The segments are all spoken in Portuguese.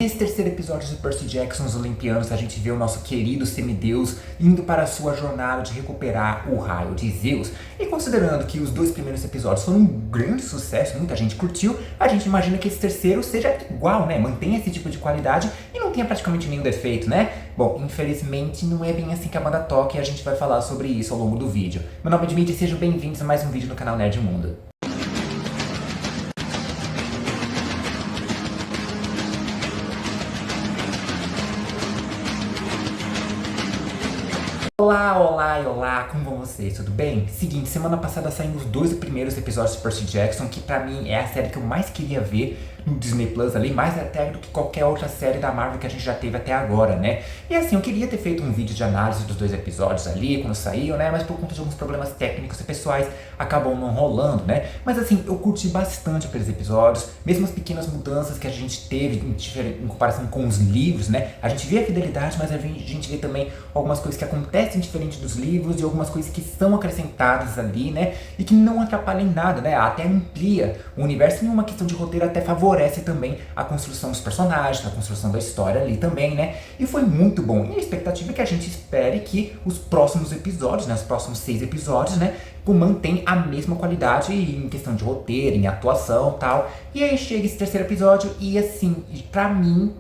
Nesse terceiro episódio de Percy Jackson, os Olimpianos, a gente vê o nosso querido semideus indo para a sua jornada de recuperar o raio de Zeus. E considerando que os dois primeiros episódios foram um grande sucesso, muita gente curtiu, a gente imagina que esse terceiro seja igual, né? Mantenha esse tipo de qualidade e não tenha praticamente nenhum defeito, né? Bom, infelizmente não é bem assim que a banda toca e a gente vai falar sobre isso ao longo do vídeo. Meu nome é Dmitry e sejam bem-vindos a mais um vídeo no canal Nerd Mundo. Olá, como vão vocês? Tudo bem? Seguinte, semana passada saíram os dois primeiros episódios de Percy Jackson, que pra mim é a série que eu mais queria ver no Disney Plus ali, mais até do que qualquer outra série da Marvel que a gente já teve até agora, né? E assim, eu queria ter feito um vídeo de análise dos dois episódios ali, quando saiu, né? Mas por conta de alguns problemas técnicos e pessoais, acabou não rolando, né? Mas assim, eu curti bastante aqueles episódios, mesmo as pequenas mudanças que a gente teve em comparação com os livros, né? A gente vê a fidelidade, mas a gente vê também algumas coisas que acontecem diferente dos livros e algumas coisas que são acrescentadas ali, né? E que não atrapalham em nada, né? Até amplia o universo em uma questão de roteiro, até favorece também a construção dos personagens, a construção da história ali também, né? E foi muito bom. E a expectativa é que a gente espere que os próximos episódios, né? Os próximos 6 episódios, né? Mantém a mesma qualidade em questão de roteiro, em atuação e tal. E aí chega esse terceiro episódio e assim, pra mim,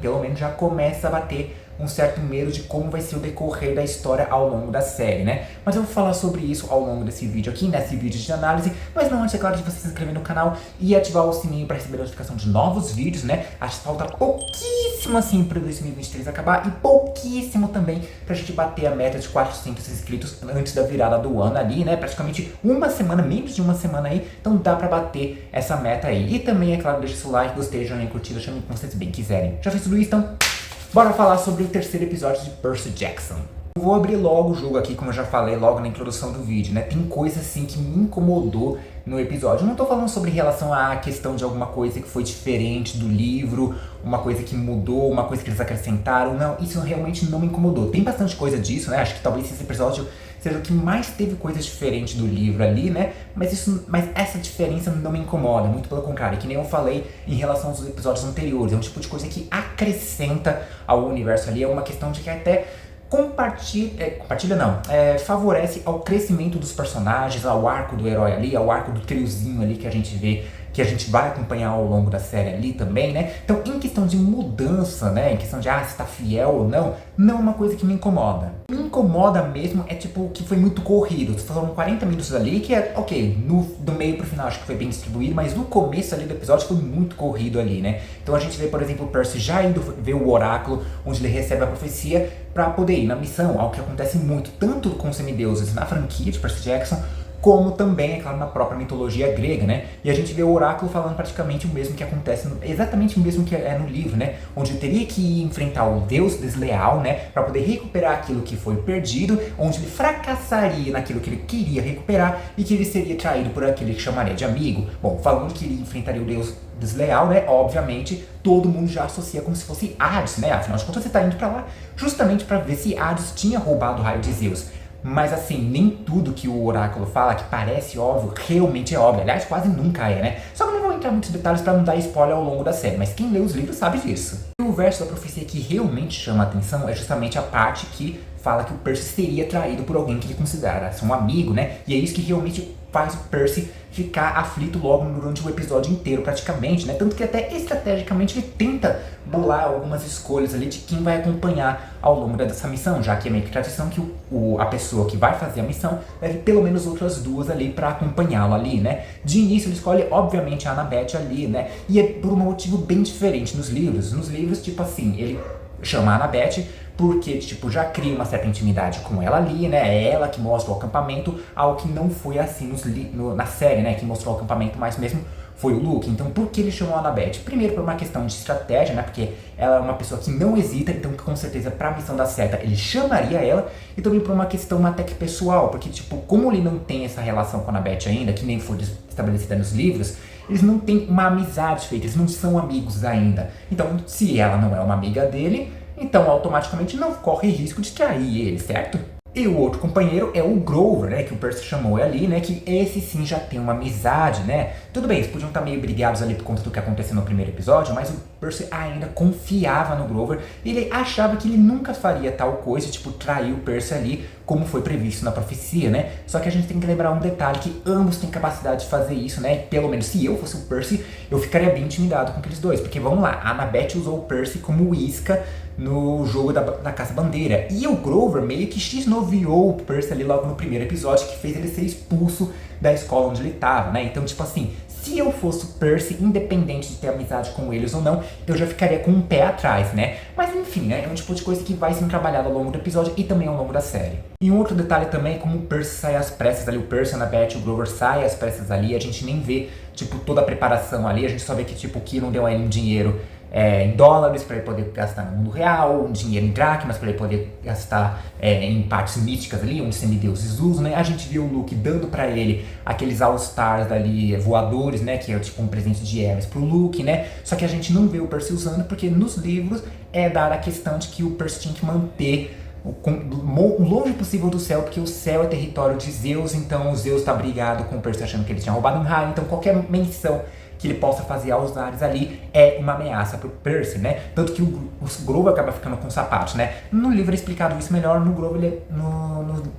pelo menos já começa a bater um certo medo de como vai ser o decorrer da história ao longo da série, né? Mas eu vou falar sobre isso ao longo desse vídeo aqui, nesse vídeo de análise, mas não antes, é claro, de você se inscrever no canal e ativar o sininho para receber a notificação de novos vídeos, né? Acho que falta pouquíssimo assim para 2023 acabar e pouquíssimo também pra gente bater a meta de 400 inscritos antes da virada do ano ali, né? Praticamente uma semana, menos de uma semana aí, então dá pra bater essa meta aí. E também, é claro, deixa o seu like, gostei, joinha, curtida, chame como vocês bem quiserem. Já fez tudo isso, então bora falar sobre o terceiro episódio de Percy Jackson. Eu vou abrir logo o jogo aqui, como eu já falei logo na introdução do vídeo, né? Tem coisa assim que me incomodou no episódio. Eu não tô falando sobre relação à questão de alguma coisa que foi diferente do livro, uma coisa que mudou, uma coisa que eles acrescentaram. Não, isso realmente não me incomodou. Tem bastante coisa disso, né? Acho que talvez esse episódio seja o que mais teve coisas diferentes do livro ali, né? Mas essa diferença não me incomoda, muito pelo contrário, que nem eu falei em relação aos episódios anteriores. É um tipo de coisa que acrescenta ao universo ali, é uma questão de que até favorece ao crescimento dos personagens, ao arco do herói ali, ao arco do triozinho ali que a gente vê, que a gente vai acompanhar ao longo da série ali também, né? Então, em questão de mudança, né? Em questão de, se tá fiel ou não é uma coisa que me incomoda. Me incomoda mesmo é tipo que foi muito corrido. Foram 40 minutos ali que é, ok, do meio pro final acho que foi bem distribuído, mas no começo ali do episódio foi muito corrido ali, né? Então a gente vê, por exemplo, o Percy já indo ver o oráculo, onde ele recebe a profecia pra poder ir na missão, algo que acontece muito, tanto com os semideuses na franquia de Percy Jackson, como também, é claro, na própria mitologia grega, né? E a gente vê o oráculo falando praticamente o mesmo que acontece, exatamente o mesmo que é no livro, né? Onde ele teria que enfrentar o deus desleal, né? Para poder recuperar aquilo que foi perdido, onde ele fracassaria naquilo que ele queria recuperar e que ele seria traído por aquele que chamaria de amigo. Bom, falando que ele enfrentaria o deus desleal, né? Obviamente, todo mundo já associa como se fosse Hades, né? Afinal de contas, você tá indo pra lá justamente para ver se Hades tinha roubado o raio de Zeus. Mas assim, nem tudo que o oráculo fala, que parece óbvio, realmente é óbvio. Aliás, quase nunca é, né? Só que eu não vou entrar em muitos detalhes para não dar spoiler ao longo da série, mas quem lê os livros sabe disso. E o verso da profecia que realmente chama a atenção é justamente a parte que fala que o Percy seria traído por alguém que ele considera um amigo, né? E é isso que realmente faz o Percy ficar aflito logo durante o episódio inteiro, praticamente, né? Tanto que até estrategicamente ele tenta bolar algumas escolhas ali de quem vai acompanhar ao longo dessa missão, já que é meio que tradição que a pessoa que vai fazer a missão leve pelo menos outras duas ali pra acompanhá-lo ali, né? De início ele escolhe, obviamente, a Annabeth ali, né? E é por um motivo bem diferente nos livros. Nos livros, tipo assim, ele chama a Annabeth porque, tipo, já cria uma certa intimidade com ela ali, né? É ela que mostra o acampamento, algo que não foi assim na série, né? Que mostrou o acampamento mais mesmo foi o Luke. Então, por que ele chamou a Annabeth? Primeiro, por uma questão de estratégia, né? Porque ela é uma pessoa que não hesita, então, com certeza, pra missão dar certo, ele chamaria ela. E também por uma questão até que pessoal, porque, tipo, como ele não tem essa relação com a Annabeth ainda, que nem foi estabelecida nos livros, eles não têm uma amizade feita, eles não são amigos ainda. Então, se ela não é uma amiga dele, então automaticamente não corre risco de trair ele, certo? E o outro companheiro é o Grover, né, que o Percy chamou ali, né, que esse sim já tem uma amizade, né. Tudo bem, eles podiam estar meio brigados ali por conta do que aconteceu no primeiro episódio, mas o Percy ainda confiava no Grover e ele achava que ele nunca faria tal coisa, tipo, trair o Percy ali, como foi previsto na profecia, né. Só que a gente tem que lembrar um detalhe, que ambos têm capacidade de fazer isso, né, pelo menos se eu fosse o Percy, eu ficaria bem intimidado com aqueles dois, porque vamos lá, a Annabeth usou o Percy como isca no jogo da caça-bandeira. E o Grover meio que xnoviou o Percy ali logo no primeiro episódio, que fez ele ser expulso da escola onde ele estava, né? Então, tipo assim, se eu fosse o Percy, independente de ter amizade com eles ou não, eu já ficaria com um pé atrás, né? Mas enfim, né? É um tipo de coisa que vai sendo trabalhado ao longo do episódio e também ao longo da série. E um outro detalhe também é como o Percy sai às pressas ali, o Percy, a Annabeth, o Grover sai às pressas ali, a gente nem vê, tipo, toda a preparação ali, a gente só vê que, tipo, o Keelan deu a ele um dinheiro em dólares para ele poder gastar no mundo real, um dinheiro em dracmas para ele poder gastar em partes místicas ali, onde semideuses usam, né? A gente viu o Luke dando para ele aqueles All-Stars ali voadores, né? Que é tipo um presente de Hermes pro Luke, né? Só que a gente não vê o Percy usando porque nos livros é dar a questão de que o Percy tinha que manter o longe possível do céu, porque o céu é território de Zeus, então o Zeus tá brigado com o Percy achando que ele tinha roubado um raio, então qualquer menção que ele possa fazer aos ares ali é uma ameaça pro Percy, né? Tanto que o Grover acaba ficando com sapatos, né? No livro é explicado isso melhor, no Grover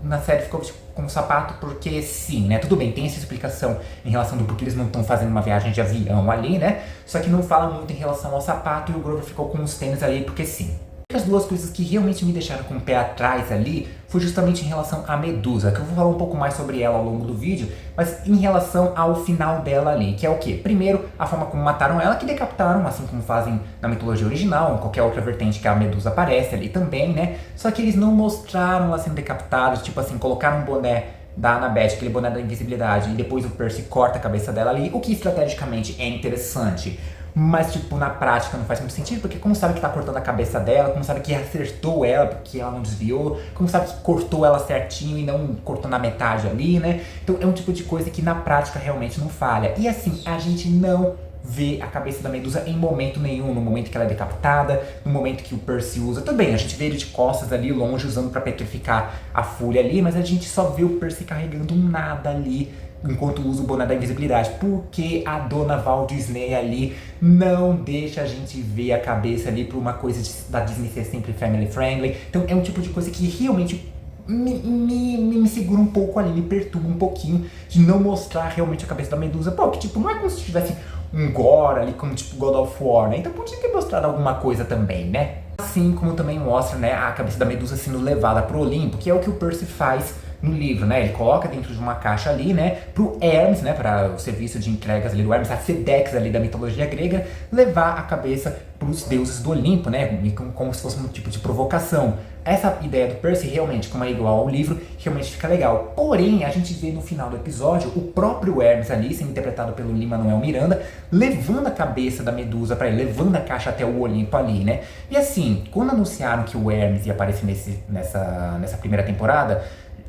na série ficou com o sapato porque sim, né? Tudo bem, tem essa explicação em relação do porquê eles não estão fazendo uma viagem de avião ali, né? Só que não fala muito em relação ao sapato e o Grover ficou com os tênis ali porque sim. As duas coisas que realmente me deixaram com o pé atrás ali foi justamente em relação à Medusa, que eu vou falar um pouco mais sobre ela ao longo do vídeo, mas em relação ao final dela ali, que é o quê? Primeiro, a forma como mataram ela, que decapitaram, assim como fazem na mitologia original, em qualquer outra vertente que a Medusa aparece ali também, né? Só que eles não mostraram ela sendo decapitada, tipo assim, colocaram um boné da Annabeth, aquele boné da invisibilidade, e depois o Percy corta a cabeça dela ali, o que estrategicamente é interessante. Mas, tipo, na prática não faz muito sentido, porque como sabe que tá cortando a cabeça dela, como sabe que acertou ela, porque ela não desviou, como sabe que cortou ela certinho e não cortou na metade ali, né? Então é um tipo de coisa que na prática realmente não falha. E assim, a gente não vê a cabeça da Medusa em momento nenhum, no momento que ela é decapitada, no momento que o Percy usa. Tudo bem, a gente vê ele de costas ali, longe, usando pra petrificar a fúria ali, mas a gente só vê o Percy carregando um nada ali, enquanto usa o boné da invisibilidade, porque a dona Walt Disney ali não deixa a gente ver a cabeça ali por uma coisa da Disney ser sempre family friendly. Então é um tipo de coisa que realmente me segura um pouco ali, me perturba um pouquinho de não mostrar realmente a cabeça da Medusa. Pô, que tipo, não é como se tivesse um gore ali, como tipo God of War, né? Então podia ter mostrado alguma coisa também, né? Assim como também mostra, né, a cabeça da Medusa sendo levada pro Olimpo, que é o que o Percy faz no livro, né? Ele coloca dentro de uma caixa ali, né, pro Hermes, né, para o serviço de entregas ali do Hermes, a Sedex ali da mitologia grega, levar a cabeça pros deuses do Olimpo, né, como se fosse um tipo de provocação. Essa ideia do Percy realmente, como é igual ao livro, realmente fica legal. Porém, a gente vê no final do episódio o próprio Hermes ali, sendo interpretado pelo Lin-Manuel Miranda, levando a cabeça da Medusa para ele, levando a caixa até o Olimpo ali, né? E assim, quando anunciaram que o Hermes ia aparecer nessa primeira temporada,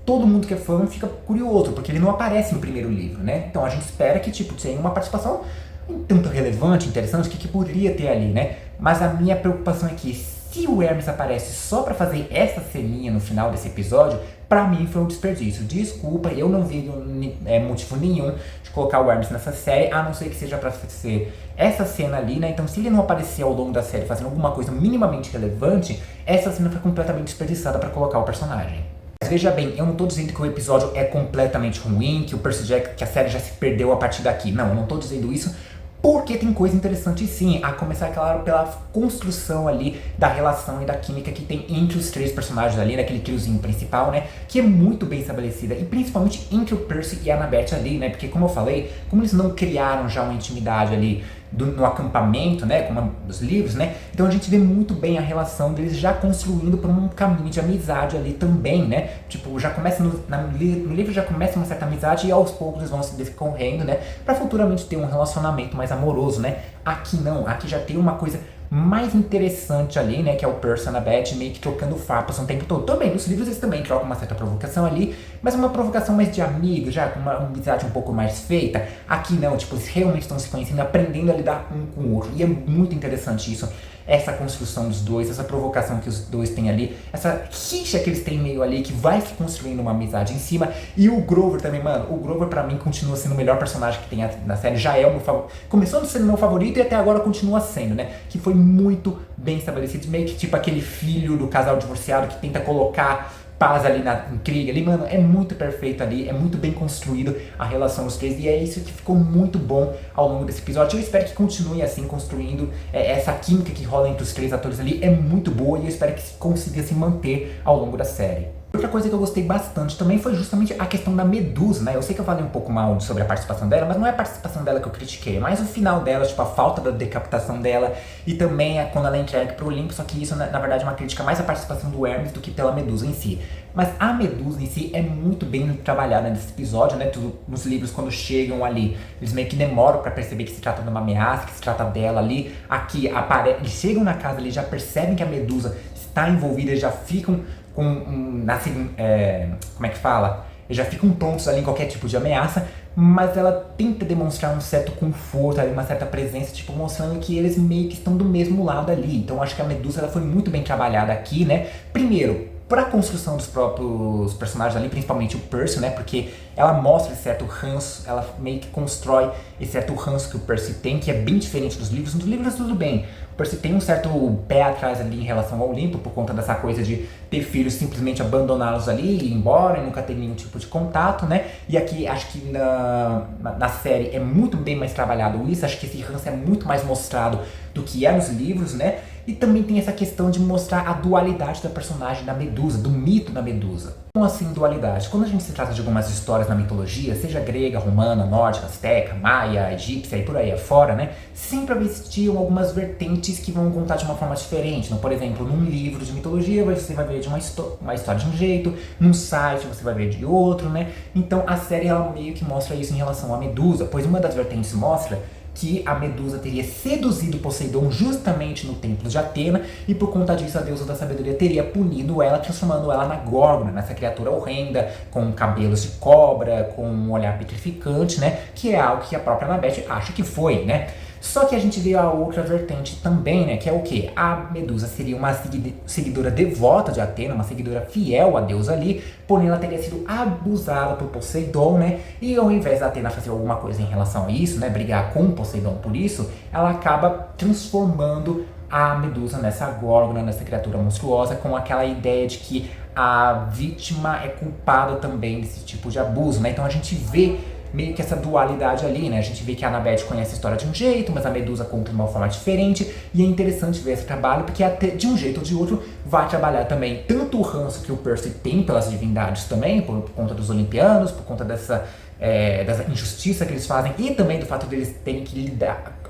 todo mundo que é fã fica curioso, porque ele não aparece no primeiro livro, né? Então a gente espera que, tipo, tenha uma participação um tanto relevante, interessante, que poderia ter ali, né? Mas a minha preocupação é que se o Hermes aparece só pra fazer essa ceninha no final desse episódio, pra mim foi um desperdício. Desculpa, eu não vi motivo nenhum de colocar o Hermes nessa série, a não ser que seja pra ser essa cena ali, né? Então se ele não aparecer ao longo da série fazendo alguma coisa minimamente relevante, essa cena foi completamente desperdiçada pra colocar o personagem. Mas veja bem, eu não tô dizendo que o episódio é completamente ruim, que o Percy Jackson, que a série já se perdeu a partir daqui. Não, eu não tô dizendo isso, porque tem coisa interessante sim, a começar, claro, pela construção ali da relação e da química que tem entre os três personagens ali, naquele triozinho principal, né, que é muito bem estabelecida, e principalmente entre o Percy e a Annabeth ali, né, porque como eu falei, como eles não criaram já uma intimidade ali no acampamento, né, como os livros, né, então a gente vê muito bem a relação deles já construindo por um caminho de amizade ali também, né, tipo, já começa no livro já começa uma certa amizade e aos poucos eles vão se desenvolvendo, né, pra futuramente ter um relacionamento mais amoroso, né. Aqui não, aqui já tem uma coisa mais interessante ali, né, que é o Percy e a Annabeth meio que trocando farpas o tempo todo. Também, nos livros eles também trocam uma certa provocação ali, mas uma provocação mais de amigo, já com uma amizade um pouco mais feita. Aqui não, tipo, eles realmente estão se conhecendo, aprendendo a lidar um com o outro, e é muito interessante isso. essa construção dos dois, essa provocação que os dois têm ali, essa rixa que eles têm meio ali, que vai se construindo uma amizade em cima. E o Grover também, mano, o Grover pra mim continua sendo o melhor personagem que tem na série, já é o meu favorito, começou sendo o meu favorito e até agora continua sendo, né, que foi muito bem estabelecido, meio que tipo aquele filho do casal divorciado que tenta colocar paz ali na intriga ali, mano, é muito perfeito ali, é muito bem construído a relação dos três, e é isso que ficou muito bom ao longo desse episódio. Eu espero que continue assim, construindo essa química que rola entre os três atores ali, é muito boa, e eu espero que consiga se manter ao longo da série. Outra coisa que eu gostei bastante também foi justamente a questão da Medusa, né? Eu sei que eu falei um pouco mal sobre a participação dela, mas não é a participação dela que eu critiquei, é mais o final dela, tipo, a falta da decapitação dela, e também quando ela é entregue pro Olimpo, só que isso, na verdade, é uma crítica mais à participação do Hermes do que pela Medusa em si. Mas a Medusa em si é muito bem trabalhada nesse episódio, né? Tudo, nos livros, quando chegam ali, eles meio que demoram pra perceber que se trata de uma ameaça, que se trata dela ali. Aqui, eles chegam na casa ali, já percebem que a Medusa está envolvida, eles já ficam como é que fala? Eles já ficam prontos ali em qualquer tipo de ameaça, mas ela tenta demonstrar um certo conforto, ali, uma certa presença, tipo, mostrando que eles meio que estão do mesmo lado ali. Então acho que a Medusa ela foi muito bem trabalhada aqui, né? Primeiro, para a construção dos próprios personagens ali, principalmente o Percy, né? Porque ela mostra esse certo ranço, ela meio que constrói esse certo ranço que o Percy tem, que é bem diferente dos livros. Nos livros tudo bem, o Percy tem um certo pé atrás ali em relação ao Olimpo, por conta dessa coisa de ter filhos, simplesmente abandoná-los ali, ir embora e nunca ter nenhum tipo de contato, né? E aqui acho que na série é muito bem mais trabalhado isso, acho que esse ranço é muito mais mostrado do que é nos livros, né? E também tem essa questão de mostrar a dualidade da personagem da Medusa, do mito da Medusa. Como assim dualidade? Quando a gente se trata de algumas histórias na mitologia, seja grega, romana, nórdica, asteca, maia, egípcia e por aí afora, né? Sempre existiam algumas vertentes que vão contar de uma forma diferente. Então, por exemplo, num livro de mitologia você vai ver de uma história de um jeito, num site você vai ver de outro, né? Então a série ela meio que mostra isso em relação à Medusa, pois uma das vertentes mostra que a Medusa teria seduzido Poseidon justamente no templo de Atena, e por conta disso a deusa da sabedoria teria punido ela, transformando ela na Górgona, nessa criatura horrenda, com cabelos de cobra, com um olhar petrificante, né? Que é algo que a própria Annabeth acha que foi, né? Só que a gente vê a outra vertente também, né? Que é o quê? A Medusa seria uma seguidora devota de Atena, uma seguidora fiel à deusa ali, porém ela teria sido abusada por Poseidon, né? E ao invés da Atena fazer alguma coisa em relação a isso, né? Brigar com Poseidon por isso, ela acaba transformando a Medusa nessa Górgona, nessa criatura monstruosa, com aquela ideia de que a vítima é culpada também desse tipo de abuso, né? Então a gente vê meio que essa dualidade ali, né? A gente vê que a Annabeth conhece a história de um jeito, mas a Medusa conta de uma forma diferente, e é interessante ver esse trabalho, porque até de um jeito ou de outro vai trabalhar também tanto o ranço que o Percy tem pelas divindades também, por conta dos olimpianos, por conta dessa injustiça que eles fazem, e também do fato deles terem que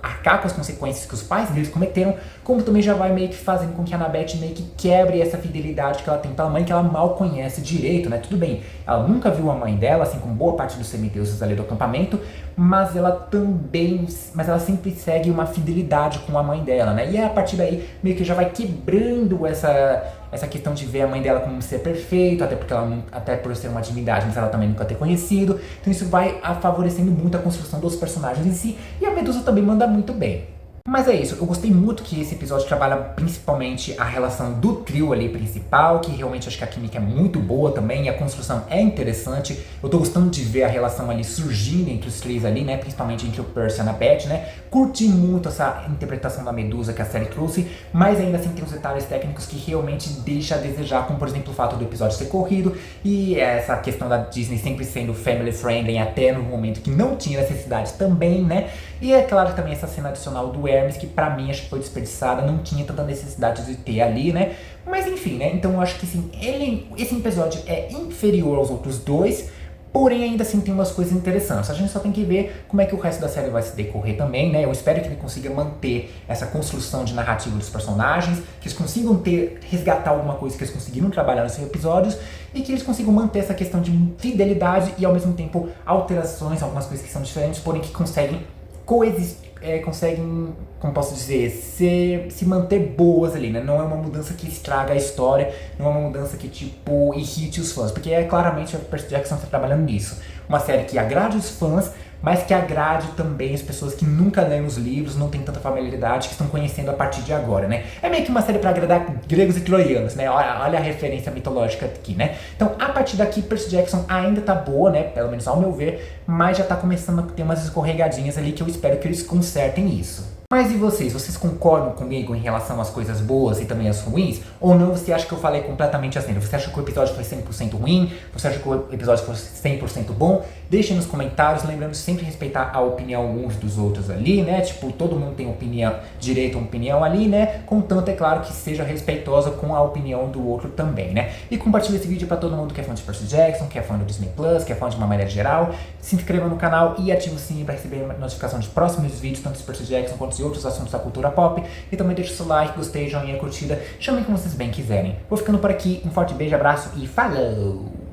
arcar com as consequências que os pais deles cometeram, como também já vai meio que fazendo com que a Annabeth meio que quebre essa fidelidade que ela tem pela mãe, que ela mal conhece direito, né? Tudo bem, ela nunca viu a mãe dela, assim como boa parte dos semideuses ali do acampamento, mas ela sempre segue uma fidelidade com a mãe dela, né? E a partir daí meio que já vai quebrando essa questão de ver a mãe dela como um ser perfeito, até por ser uma divindade, mas ela também nunca ter conhecido. Então isso vai favorecendo muito a construção dos personagens em si, e a Medusa também manda muito bem. Mas é isso, eu gostei muito que esse episódio trabalha principalmente a relação do trio ali principal, que realmente acho que a química é muito boa também, e a construção é interessante. Eu tô gostando de ver a relação ali surgindo entre os três ali, né, principalmente entre o Percy e a Annabeth, né. Curti muito essa interpretação da Medusa que a série trouxe, mas ainda assim tem uns detalhes técnicos que realmente deixa a desejar, como por exemplo o fato do episódio ser corrido, e essa questão da Disney sempre sendo family friendly até no momento que não tinha necessidade também, né. E é claro também essa cena adicional do Hermes, que pra mim acho que foi desperdiçada, não tinha tanta necessidade de ter ali, né? Mas enfim, né? Então eu acho que assim, esse episódio é inferior aos outros dois, porém ainda assim tem umas coisas interessantes. A gente só tem que ver como é que o resto da série vai se decorrer também, né? Eu espero que ele consiga manter essa construção de narrativa dos personagens, que eles consigam resgatar alguma coisa que eles conseguiram trabalhar nesses episódios, e que eles consigam manter essa questão de fidelidade e ao mesmo tempo alterações, algumas coisas que são diferentes, porém que conseguem conseguem, como posso dizer, se manter boas ali, né? Não é uma mudança que estraga a história, não é uma mudança que, tipo, irrite os fãs, porque claramente a Percy Jackson está trabalhando nisso. Uma série que agrade os fãs, mas que agrade também as pessoas que nunca leram os livros, não tem tanta familiaridade, que estão conhecendo a partir de agora, né? É meio que uma série para agradar gregos e troianos, né? Olha a referência mitológica aqui, né? Então, a partir daqui, Percy Jackson ainda tá boa, né? Pelo menos ao meu ver, mas já tá começando a ter umas escorregadinhas ali que eu espero que eles consertem isso. Mas e vocês? Vocês concordam comigo em relação às coisas boas e também às ruins? Ou não, você acha que eu falei completamente assim? Você acha que o episódio foi 100% ruim? Você acha que o episódio foi 100% bom? Deixem nos comentários, lembrando de sempre respeitar a opinião uns dos outros ali, né? Tipo, todo mundo tem opinião, direito a uma opinião ali, né? Contanto, é claro, que seja respeitosa com a opinião do outro também, né? E compartilhe esse vídeo para todo mundo que é fã de Percy Jackson, que é fã do Disney Plus, que é fã de uma maneira geral. Se inscreva no canal e ative o sininho para receber notificação de próximos vídeos, tanto de Percy Jackson quanto de outros assuntos da cultura pop. E também deixe seu like, gostei, joinha, curtida, chamem como vocês bem quiserem. Vou ficando por aqui, um forte beijo, abraço e falou!